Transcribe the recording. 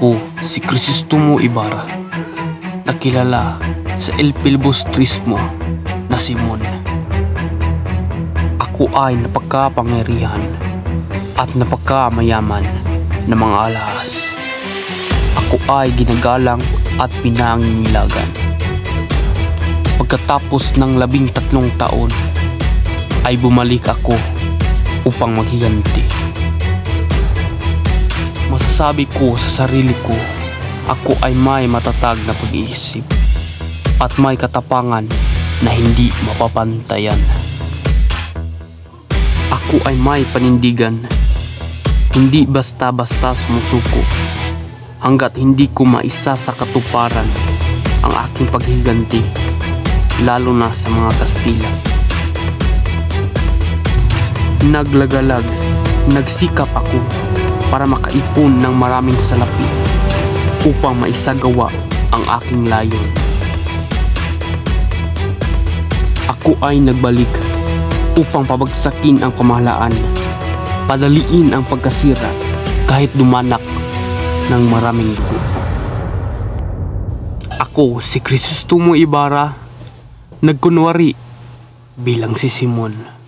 Ako si Crisostomo Ibarra, nakilala sa El Filibustrismo na Simon. Ako ay napagkapangyarihan at napagkamayaman na mga alahas. Ako ay ginagalang at pinangingilagan. Pagkatapos ng 13 taon ay bumalik ako upang maghiganti. Masasabi ko sa sarili ko, ako ay may matatag na pag-iisip at may katapangan na hindi mapapantayan. Ako ay may panindigan, hindi basta-basta sumusuko hanggat hindi ko maisa sa katuparan ang aking paghiganti, lalo na sa mga Kastila. Naglagalag, nagsikap ako para makaipon ng maraming salapi upang maisagawa ang aking layon. Ako ay nagbalik upang pabagsakin ang pamahalaan, padaliin ang pagkasira kahit dumanak ng maraming dugo. Ako si Crisostomo Ibarra, nagkunwari bilang si Simon.